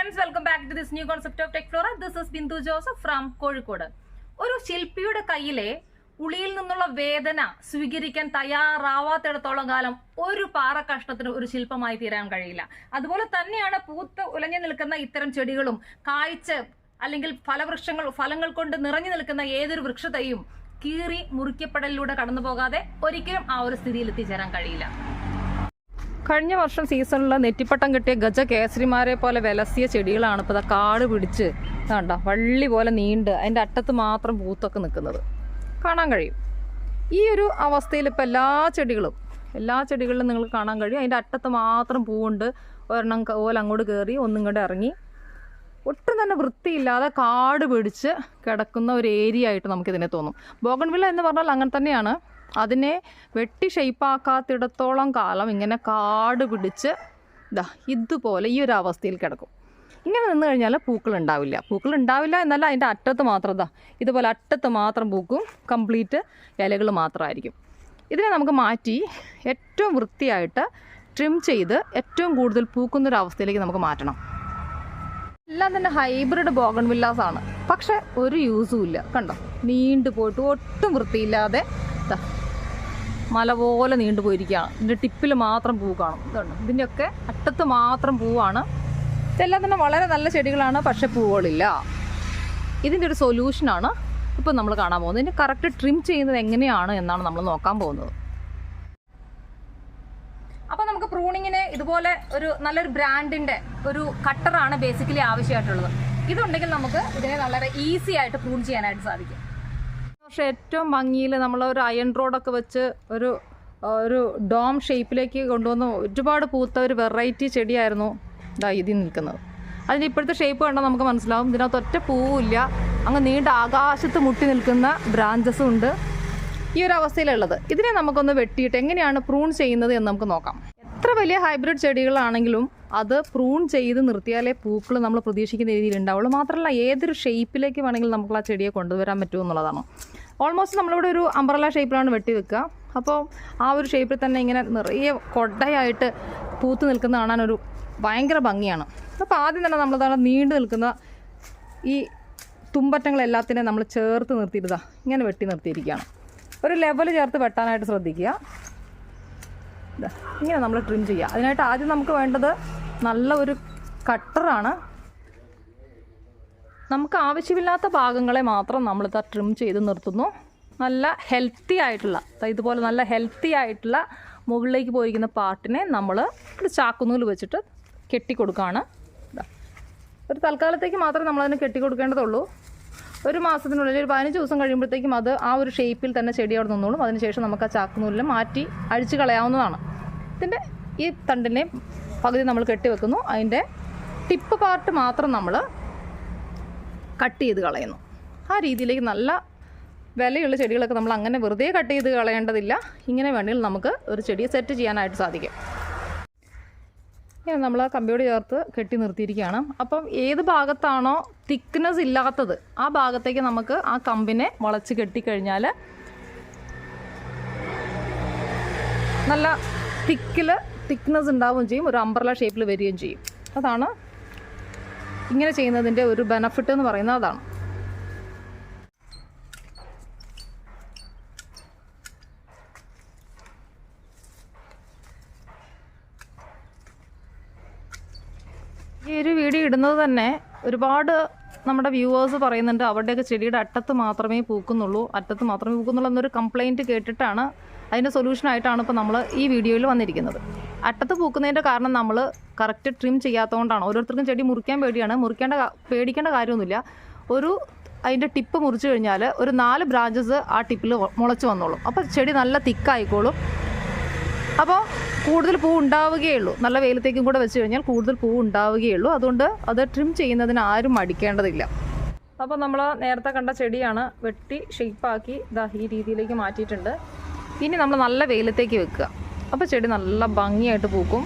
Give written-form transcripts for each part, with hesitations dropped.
friends, welcome back to this new concept of Tech Flora. This is Bindu Joseph from Kozhikode. ഒരു ശില്പിയുടെ കയ്യിലെ ഉളിയിൽ നിന്നുള്ള വേദന സ്വീകരിക്കാൻ തയ്യാറാവാത്തിടത്തോളം കാലം ഒരു പാറ കഷ്ണത്തിന് ഒരു ശില്പമായി തീരാൻ കഴിയില്ല. അതുപോലെ തന്നെയാണ് പൂത്ത് ഉലഞ്ഞു നിൽക്കുന്ന ഇത്തരം ചെടികളും കായ്ച്ച അല്ലെങ്കിൽ ഫലങ്ങൾ കൊണ്ട് നിറഞ്ഞു നിൽക്കുന്ന ഏതൊരു വൃക്ഷതയും കീറി മുറിക്കപ്പെടലിലൂടെ കടന്നു പോകാതെ ഒരിക്കലും ആ ഒരു സ്ഥിതിയിൽ എത്തിച്ചേരാൻ കഴിയില്ല. കഴിഞ്ഞ വർഷം സീസണിൽ നെറ്റിപ്പട്ടം കിട്ടിയ ഗജ കേസരിമാരെ പോലെ വിലസിയ ചെടികളാണ് ഇപ്പോൾ കാട് പിടിച്ച് കണ്ട വള്ളി പോലെ നീണ്ട് അതിൻ്റെ അറ്റത്ത് മാത്രം പൂത്തൊക്കെ നിൽക്കുന്നത് കാണാൻ കഴിയും. ഈ ഒരു അവസ്ഥയിൽ ഇപ്പോൾ എല്ലാ ചെടികളിലും നിങ്ങൾക്ക് കാണാൻ കഴിയും. അതിൻ്റെ അറ്റത്ത് മാത്രം പൂവുണ്ട്. ഒരെണ്ണം ഓല അങ്ങോട്ട് കയറി ഒന്നിങ്ങോട്ട് ഇറങ്ങി ഒട്ടും തന്നെ വൃത്തിയില്ലാതെ കാട് പിടിച്ച് കിടക്കുന്ന ഒരു ഏരിയ ആയിട്ട് നമുക്കിതിനെ തോന്നും. ബോഗൺവില്ല എന്ന് പറഞ്ഞാൽ അങ്ങനെ തന്നെയാണ്. അതിനെ വെട്ടി ഷെയ്പ്പാക്കാത്തിടത്തോളം കാലം ഇങ്ങനെ കാട് പിടിച്ച് ഇതുപോലെ ഈ ഒരു അവസ്ഥയിൽ കിടക്കും. ഇങ്ങനെ നിന്ന് കഴിഞ്ഞാൽ പൂക്കൾ ഉണ്ടാവില്ല എന്നല്ല, അതിൻ്റെ അറ്റത്ത് മാത്രം ഇതുപോലെ അറ്റത്ത് മാത്രം പൂക്കും. കംപ്ലീറ്റ് ഇലകൾ മാത്രമായിരിക്കും. ഇതിനെ നമുക്ക് മാറ്റി ഏറ്റവും വൃത്തിയായിട്ട് ട്രിം ചെയ്ത് ഏറ്റവും കൂടുതൽ പൂക്കുന്നൊരവസ്ഥയിലേക്ക് നമുക്ക് മാറ്റണം. എല്ലാം തന്നെ ഹൈബ്രിഡ് ബോഗൺവില്ലാസ് ആണ്. പക്ഷെ ഒരു യൂസും ഇല്ല. കണ്ടോ, നീണ്ടു പോയിട്ട് ഒട്ടും വൃത്തിയില്ലാതെ മല പോലെ നീണ്ടു പോയിരിക്കുകയാണ്. ഇതിൻ്റെ ടിപ്പിൽ മാത്രം പൂ കാണും. ഇതുണ്ട്, ഇതിൻ്റെയൊക്കെ അറ്റത്ത് മാത്രം പൂവാണ്. ഇതെല്ലാം തന്നെ വളരെ നല്ല ചെടികളാണ്, പക്ഷെ പൂവുകളില്ല. ഇതിൻ്റെ ഒരു സൊല്യൂഷനാണ് ഇപ്പം നമ്മൾ കാണാൻ പോകുന്നത്. ഇതിൻ്റെ കറക്റ്റ് ട്രിം ചെയ്യുന്നത് എങ്ങനെയാണ് എന്നാണ് നമ്മൾ നോക്കാൻ പോകുന്നത്. അപ്പോൾ നമുക്ക് പ്രൂണിങ്ങിന് ഇതുപോലെ ഒരു നല്ലൊരു ബ്രാൻഡിൻ്റെ ഒരു കട്ടറാണ് ബേസിക്കലി ആവശ്യമായിട്ടുള്ളത്. ഇതുണ്ടെങ്കിൽ നമുക്ക് ഇതിനെ വളരെ ഈസി ആയിട്ട് പ്രൂൺ ചെയ്യാനായിട്ട് സാധിക്കും. പക്ഷേ ഏറ്റവും ഭംഗിയിൽ നമ്മളൊരു അയൺ റോഡൊക്കെ വെച്ച് ഒരു ഡോം ഷേപ്പിലേക്ക് കൊണ്ടുവന്ന് ഒരുപാട് പൂത്ത ഒരു വെറൈറ്റി ചെടിയായിരുന്നു ഇതിൽ നിൽക്കുന്നത്. അതിൻ്റെ ഇപ്പോഴത്തെ ഷേപ്പ് കണ്ടാൽ നമുക്ക് മനസ്സിലാവും. ഇതിനകത്ത് ഒറ്റ പൂവില്ല. അങ്ങ് നീണ്ട ആകാശത്ത് മുട്ടി നിൽക്കുന്ന ബ്രാഞ്ചസും ഉണ്ട് ഈ ഒരു അവസ്ഥയിലുള്ളത്. ഇതിനെ നമുക്കൊന്ന് വെട്ടിയിട്ട് എങ്ങനെയാണ് പ്രൂൺ ചെയ്യുന്നത് എന്ന് നമുക്ക് നോക്കാം. എത്ര വലിയ ഹൈബ്രിഡ് ചെടികളാണെങ്കിലും അത് പ്രൂൺ ചെയ്ത് നിർത്തിയാലേ പൂക്കൾ നമ്മൾ പ്രതീക്ഷിക്കുന്ന രീതിയിൽ ഉണ്ടാവുള്ളൂ. മാത്രമല്ല ഏതൊരു ഷേപ്പിലേക്ക് വേണമെങ്കിലും നമുക്ക് ആ ചെടിയെ കൊണ്ടുവരാൻ പറ്റുമോ എന്നുള്ളതാണ്. ഓൾമോസ്റ്റ് നമ്മളിവിടെ ഒരു അംബ്രല്ല ഷേപ്പിലാണ് വെട്ടി വെക്കുക. അപ്പോൾ ആ ഒരു ഷേപ്പിൽ തന്നെ ഇങ്ങനെ നിറയെ കൊടയായിട്ട് പൂത്ത് നിൽക്കുന്ന കാണാനൊരു ഭയങ്കര ഭംഗിയാണ്. അപ്പോൾ ആദ്യം തന്നെ നമ്മളതാണ് നീണ്ടു നിൽക്കുന്ന ഈ തുമ്പറ്റങ്ങളെല്ലാത്തിനെയും നമ്മൾ ചേർത്ത് നിർത്തിയിട്ടാ ഇങ്ങനെ വെട്ടി നിർത്തിയിരിക്കുകയാണ്. ഒരു ലെവൽ ചേർത്ത് വെട്ടാനായിട്ട് ശ്രദ്ധിക്കുക. ഇങ്ങനെ നമ്മൾ ട്രിം ചെയ്യുക. അതിനായിട്ട് ആദ്യം നമുക്ക് വേണ്ടത് നല്ല ഒരു കട്ടറാണ്. നമുക്ക് ആവശ്യമില്ലാത്ത ഭാഗങ്ങളെ മാത്രം നമ്മളിത് ട്രിം ചെയ്ത് നിർത്തുന്നു. നല്ല ഹെൽത്തി ആയിട്ടുള്ള ഇതുപോലെ നല്ല ഹെൽത്തി ആയിട്ടുള്ള മുകളിലേക്ക് പോയിരിക്കുന്ന പാർട്ടിനെ നമ്മൾ ഒരു ചാക്കുനൂല് വെച്ചിട്ട് കെട്ടിക്കൊടുക്കുകയാണ്. ഒരു തൽക്കാലത്തേക്ക് മാത്രമേ നമ്മളതിന് കെട്ടിക്കൊടുക്കേണ്ടതുള്ളൂ. ഒരു മാസത്തിനുള്ളിൽ ഒരു 15 ദിവസം കഴിയുമ്പോഴത്തേക്കും അത് ആ ഒരു ഷേപ്പിൽ തന്നെ ചെടി അവിടെ നിന്നോളും. അതിനുശേഷം നമുക്ക് ആ ചാക്കുനൂലിൽ മാറ്റി അഴിച്ച് കളയാവുന്നതാണ്. ഇതിൻ്റെ ഈ തണ്ടിനെ പകുതി നമ്മൾ കെട്ടി വെക്കുന്നു. അതിൻ്റെ ടിപ്പ് പാർട്ട് മാത്രം നമ്മൾ കട്ട് ചെയ്ത് കളയുന്നു. ആ രീതിയിലേക്ക് നല്ല വിലയുള്ള ചെടികളൊക്കെ നമ്മൾ അങ്ങനെ വെറുതെ കട്ട് ചെയ്ത് കളയേണ്ടതില്ല. ഇങ്ങനെ വേണമെങ്കിൽ നമുക്ക് ഒരു ചെടിയെ സെറ്റ് ചെയ്യാനായിട്ട് സാധിക്കും. ഇങ്ങനെ നമ്മൾ ആ കമ്പിയോട് ചേർത്ത് കെട്ടി നിർത്തിയിരിക്കുകയാണ്. അപ്പം ഏത് ഭാഗത്താണോ തിക്നെസ് ഇല്ലാത്തത് ആ ഭാഗത്തേക്ക് നമുക്ക് ആ കമ്പിനെ വളച്ച് കെട്ടിക്കഴിഞ്ഞാൽ നല്ല തിക്നെസ് ഉണ്ടാവുകയും ചെയ്യും. ഒരു അംബ്രല്ല ഷേപ്പിൽ വരികയും ചെയ്യും. അതാണ് ഇങ്ങനെ ചെയ്യുന്നതിൻ്റെ ഒരു ബെനഫിറ്റ് എന്ന് പറയുന്നത് അതാണ്. ഈ ഒരു വീഡിയോ ഇടുന്നത് തന്നെ ഒരുപാട് നമ്മുടെ വ്യൂവേഴ്സ് പറയുന്നുണ്ട് അവരുടെയൊക്കെ ചെടിയുടെ അറ്റത്ത് മാത്രമേ പൂക്കുന്നുള്ളൂ എന്നൊരു കംപ്ലയിൻറ്റ് കേട്ടിട്ടാണ് അതിൻ്റെ സൊല്യൂഷനായിട്ടാണ് ഇപ്പോൾ നമ്മൾ ഈ വീഡിയോയിൽ വന്നിരിക്കുന്നത്. അറ്റത്ത് പൂക്കുന്നതിൻ്റെ കാരണം നമ്മൾ കറക്റ്റ് ട്രിം ചെയ്യാത്തതുകൊണ്ടാണ്. ഓരോരുത്തർക്കും ചെടി മുറിക്കാൻ പേടിയാണ്. പേടിക്കേണ്ട കാര്യമൊന്നുമില്ല. അതിൻ്റെ ടിപ്പ് മുറിച്ച് കഴിഞ്ഞാൽ ഒരു 4 ബ്രാഞ്ചസ് ആ ടിപ്പിൽ മുളച്ച് വന്നോളും. അപ്പോൾ ചെടി നല്ല തിക്കായിക്കോളും. അപ്പോൾ കൂടുതൽ പൂ ഉണ്ടാവുകയുള്ളൂ. നല്ല വെയിലത്തേക്കും കൂടെ വെച്ച് കഴിഞ്ഞാൽ കൂടുതൽ പൂ ഉണ്ടാവുകയുള്ളൂ. അതുകൊണ്ട് അത് ട്രിം ചെയ്യുന്നതിന് ആരും മടിക്കേണ്ടതില്ല. അപ്പോൾ നമ്മൾ നേരത്തെ കണ്ട ചെടിയാണ് വെട്ടി ഷേപ്പാക്കി ഈ രീതിയിലേക്ക് മാറ്റിയിട്ടുണ്ട്. ഇനി നമ്മൾ നല്ല വെയിലത്തേക്ക് വെക്കുക. അപ്പോൾ ചെടി നല്ല ഭംഗിയായിട്ട് പൂക്കും.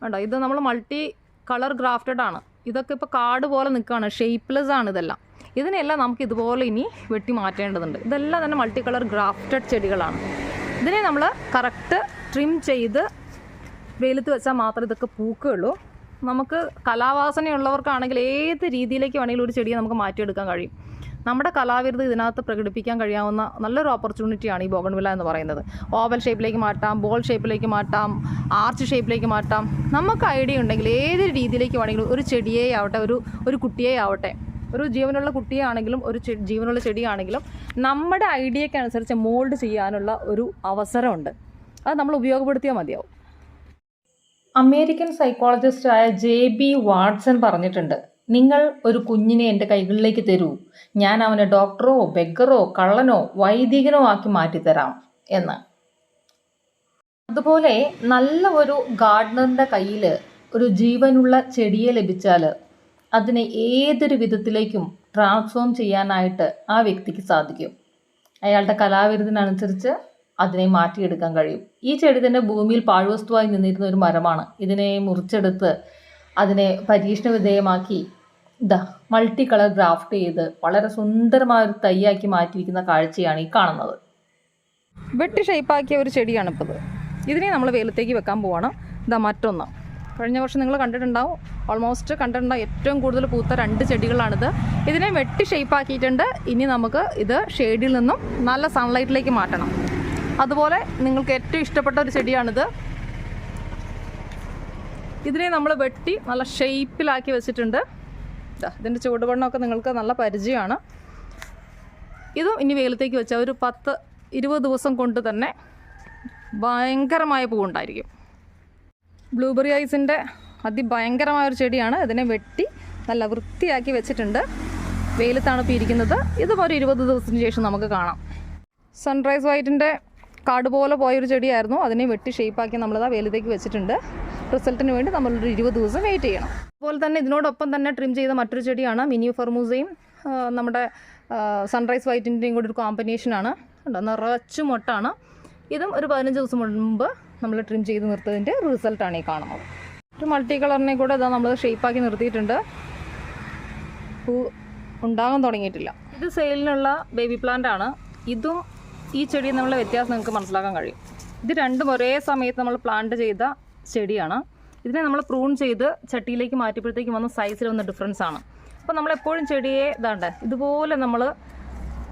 വേണ്ട, ഇത് നമ്മൾ മൾട്ടി കളർ ഗ്രാഫ്റ്റഡ് ആണ്. ഇതൊക്കെ ഇപ്പോൾ കാട് പോലെ നിൽക്കുകയാണ്, ഷേപ്പ്ലെസ് ആണ് ഇതെല്ലാം. ഇതിനെല്ലാം നമുക്ക് ഇതുപോലെ ഇനി വെട്ടി മാറ്റേണ്ടതുണ്ട്. ഇതെല്ലാം തന്നെ മൾട്ടി കളർ ഗ്രാഫ്റ്റഡ് ചെടികളാണ്. ഇതിനെ നമ്മൾ കറക്റ്റ് ട്രിം ചെയ്ത് വെയിലത്ത് വെച്ചാൽ മാത്രമേ ഇതൊക്കെ പൂക്കുകയുള്ളൂ. നമുക്ക് കലാവാസനയുള്ളവർക്കാണെങ്കിൽ ഏത് രീതിയിലേക്ക് വേണമെങ്കിലും ഒരു ചെടിയെ നമുക്ക് മാറ്റിയെടുക്കാൻ കഴിയും. നമ്മുടെ കലാവിരുത് ഇതിനകത്ത് പ്രകടിപ്പിക്കാൻ കഴിയാവുന്ന നല്ലൊരു ഓപ്പർച്യൂണിറ്റിയാണ് ഈ ബോഗൺവില്ല എന്ന് പറയുന്നത്. ഓവൽ ഷേപ്പിലേക്ക് മാറ്റാം, ബോൾ ഷേപ്പിലേക്ക് മാറ്റാം, ആർച്ച് ഷേപ്പിലേക്ക് മാറ്റാം. നമുക്ക് ഐഡിയ ഉണ്ടെങ്കിൽ ഏത് രീതിയിലേക്ക് വേണമെങ്കിലും ഒരു ചെടിയെ ആവട്ടെ, ഒരു കുട്ടിയെ ആവട്ടെ, ഒരു ജീവനുള്ള കുട്ടിയാണെങ്കിലും ഒരു ജീവനുള്ള ചെടിയാണെങ്കിലും നമ്മുടെ ഐഡിയയ്ക്ക് അനുസരിച്ച് മോൾഡ് ചെയ്യാനുള്ള ഒരു അവസരമുണ്ട്. അത് നമ്മൾ ഉപയോഗപ്പെടുത്തിയാൽ മതിയാവും. അമേരിക്കൻ സൈക്കോളജിസ്റ്റായ JB വാട്സൺ പറഞ്ഞിട്ടുണ്ട്, നിങ്ങൾ ഒരു കുഞ്ഞിനെ എൻ്റെ കൈകളിലേക്ക് തരൂ, ഞാൻ അവനെ ഡോക്ടറോ ബെഗറോ കള്ളനോ വൈദികനോ ആക്കി മാറ്റിത്തരാം എന്ന്. അതുപോലെ നല്ല ഒരു ഗാർഡനറിൻ്റെ കയ്യിൽ ഒരു ജീവനുള്ള ചെടിയെ ലഭിച്ചാൽ അതിനെ ഏതൊരു വിധത്തിലേക്കും ട്രാൻസ്ഫോം ചെയ്യാനായിട്ട് ആ വ്യക്തിക്ക് സാധിക്കും. അയാളുടെ കലാവിരുദിനനുസരിച്ച് അതിനെ മാറ്റിയെടുക്കാൻ കഴിയും. ഈ ചെടി തന്നെ ഭൂമിയിൽ പാഴ്വസ്തുവായി നിന്നിരുന്ന ഒരു മരമാണ്. ഇതിനെ മുറിച്ചെടുത്ത് അതിനെ പരീക്ഷണ വിധേയമാക്കി മൾട്ടി കളർ ഗ്രാഫ്റ്റ് ചെയ്ത് വളരെ സുന്ദരമായൊരു തൈയാക്കി മാറ്റിയിരിക്കുന്ന കാഴ്ചയാണ് ഈ കാണുന്നത്. വെട്ടി ഷേപ്പാക്കിയ ഒരു ചെടിയാണിപ്പോൾ. ഇതിനെ നമ്മൾ വെയിലത്തേക്ക് വെക്കാൻ പോവാണ്. മറ്റൊന്ന് കഴിഞ്ഞ വർഷം നിങ്ങൾ കണ്ടിട്ടുണ്ടാവും, ഓൾമോസ്റ്റ് കണ്ടിട്ടുണ്ടാവും, ഏറ്റവും കൂടുതൽ പൂത്ത 2 ചെടികളാണിത്. ഇതിനെ വെട്ടി ഷേപ്പാക്കിയിട്ടുണ്ട്. ഇനി നമുക്ക് ഇത് ഷെയ്ഡിൽ നിന്നും നല്ല സൺലൈറ്റിലേക്ക് മാറ്റണം. അതുപോലെ നിങ്ങൾക്ക് ഏറ്റവും ഇഷ്ടപ്പെട്ട ഒരു ചെടിയാണിത്. ഇതിനെ നമ്മൾ വെട്ടി നല്ല ഷേപ്പിലാക്കി വെച്ചിട്ടുണ്ട്. ഇതിൻ്റെ ചുവടുവണ്ണമൊക്കെ നിങ്ങൾക്ക് നല്ല പരിചയമാണ്. ഇതും ഇനി വെയിലത്തേക്ക് വെച്ചാൽ ഒരു 10-20 ദിവസം കൊണ്ട് തന്നെ ഭയങ്കരമായ പൂവുണ്ടായിരിക്കും. ബ്ലൂബെറി ഐസിൻ്റെ അതിഭയങ്കരമായൊരു ചെടിയാണ്. ഇതിനെ വെട്ടി നല്ല വൃത്തിയാക്കി വെച്ചിട്ടുണ്ട്. വെയിലത്താണ് ഇപ്പോൾ ഇരിക്കുന്നത്. ഇതും ഒരു 20 ദിവസത്തിന് ശേഷം നമുക്ക് കാണാം. സൺറൈസ് വൈറ്റിൻ്റെ കാട് പോലെ പോയൊരു ചെടിയായിരുന്നു. അതിനെ വെട്ടി ഷേപ്പാക്കി നമ്മളിതാ വെയിലത്തേക്ക് വെച്ചിട്ടുണ്ട്. റിസൾട്ടിന് വേണ്ടി നമ്മളൊരു 20 ദിവസം വെയിറ്റ് ചെയ്യണം. അതുപോലെ തന്നെ ഇതിനോടൊപ്പം തന്നെ ട്രിം ചെയ്ത മറ്റൊരു ചെടിയാണ് മിനി ഫെർമൂസയും നമ്മുടെ സൺറൈസ് വൈറ്റിൻ്റെയും കൂടി ഒരു കോമ്പിനേഷനാണ്. നിറച്ചു മൊട്ടാണ്. ഇതും ഒരു 15 ദിവസം മുൻപ് നമ്മൾ ട്രിം ചെയ്ത് നിർത്തതിൻ്റെ റിസൾട്ടാണ് ഈ കാണുന്നത്. ഒരു മൾട്ടി കളറിനെ കൂടെ ഇതാ നമ്മൾ ഷേപ്പാക്കി നിർത്തിയിട്ടുണ്ട്. പൂ ഉണ്ടാകാൻ തുടങ്ങിയിട്ടില്ല. ഇത് സെയിലിനുള്ള ബേബി പ്ലാന്റ് ആണ്. ഇതും ഈ ചെടിയും തമ്മിലുള്ള വ്യത്യാസം നിങ്ങൾക്ക് മനസ്സിലാക്കാൻ കഴിയും. ഇത് രണ്ടും ഒരേ സമയത്ത് നമ്മൾ പ്ലാന്റ് ചെയ്ത ചെടിയാണ്. ഇതിനെ നമ്മൾ പ്രൂൺ ചെയ്ത് ചട്ടിയിലേക്ക് മാറ്റിയപ്പോഴത്തേക്കും വന്ന സൈസിൽ വന്ന ഡിഫറൻസ് ആണ്. അപ്പോൾ നമ്മളെപ്പോഴും ചെടിയെ ഇതുപോലെ നമ്മൾ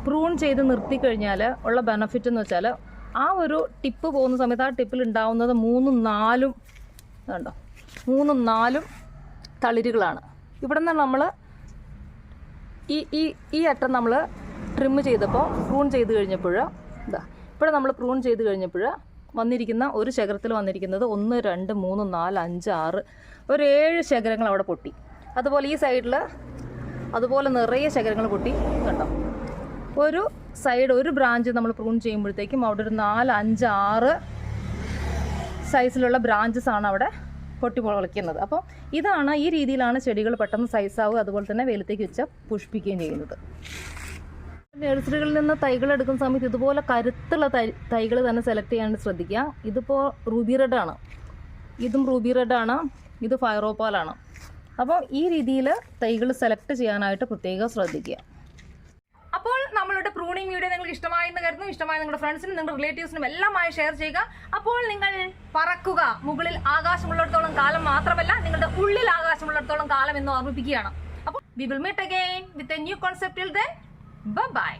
പ്രൂൺ ചെയ്ത് നിർത്തി കഴിഞ്ഞാൽ ഉള്ള ബെനഫിറ്റ് എന്ന് വെച്ചാൽ ആ ഒരു ടിപ്പ് പോകുന്ന സമയത്ത് ആ ടിപ്പിൽ ഉണ്ടാവുന്നത് 3-4 തളിരുകളാണ്. ഇവിടെ നിന്ന് നമ്മൾ ഈ അറ്റം നമ്മൾ ട്രിം ചെയ്തപ്പോൾ പ്രൂൺ ചെയ്ത് കഴിഞ്ഞപ്പോൾ ഇവിടെ നമ്മൾ പ്രൂൺ ചെയ്ത് കഴിഞ്ഞപ്പോൾ വന്നിരിക്കുന്ന ഒരു ശേഖരത്തിൽ വന്നിരിക്കുന്നത് 1, 2, 3, 4, 5, 6 ഒരു 7 ശേഖരങ്ങൾ അവിടെ പൊട്ടി. അതുപോലെ ഈ സൈഡിൽ അതുപോലെ നിറയെ ശേഖരങ്ങൾ പൊട്ടി. കണ്ടോ, ഒരു സൈഡ് ഒരു ബ്രാഞ്ച് നമ്മൾ പ്രൂൺ ചെയ്യുമ്പോഴത്തേക്കും അവിടെ ഒരു 4, 5, 6 സൈസിലുള്ള ബ്രാഞ്ചസ് ആണ് അവിടെ പൊട്ടി മുളയ്ക്കുന്നത്. അപ്പോൾ ഇതാണ്, ഈ രീതിയിലാണ് ചെടികൾ പെട്ടെന്ന് സൈസാവുക, അതുപോലെ തന്നെ വെയിലത്തേക്ക് വെച്ചാൽ പുഷ്പിക്കുകയും ചെയ്യുന്നത്. നഴ്സറികളിൽ നിന്ന് തൈകൾ എടുക്കുന്ന സമയത്ത് ഇതുപോലെ കരുത്തുള്ള തൈകൾ തന്നെ സെലക്ട് ചെയ്യാൻ ശ്രദ്ധിക്കുക. ഇതിപ്പോൾ റൂബി റെഡ് ആണ്, ഇതും റൂബി റെഡ് ആണ്, ഇത് ഫയറോപ്പാലാണ്. അപ്പോൾ ഈ രീതിയിൽ തൈകൾ സെലക്ട് ചെയ്യാനായിട്ട് പ്രത്യേകം ശ്രദ്ധിക്കുക. അപ്പോൾ നമ്മളുടെ പ്രൂണിങ് വീഡിയോ നിങ്ങൾക്ക് ഇഷ്ടമായെന്ന് കരുതുന്നു. ഇഷ്ടമായ നിങ്ങളുടെ ഫ്രണ്ട്സിനും നിങ്ങളുടെ റിലേറ്റീവ്സിനും എല്ലാമായി ഷെയർ ചെയ്യുക. അപ്പോൾ നിങ്ങൾ പറക്കുക. മുകളിൽ ആകാശമുള്ളിടത്തോളം കാലം മാത്രമല്ല, നിങ്ങളുടെ ഉള്ളിൽ ആകാശമുള്ളിടത്തോളം കാലം എന്ന് ഓർമ്മിപ്പിക്കുകയാണ്. അപ്പോൾ we will meet again with a new concept. Till then, bye bye.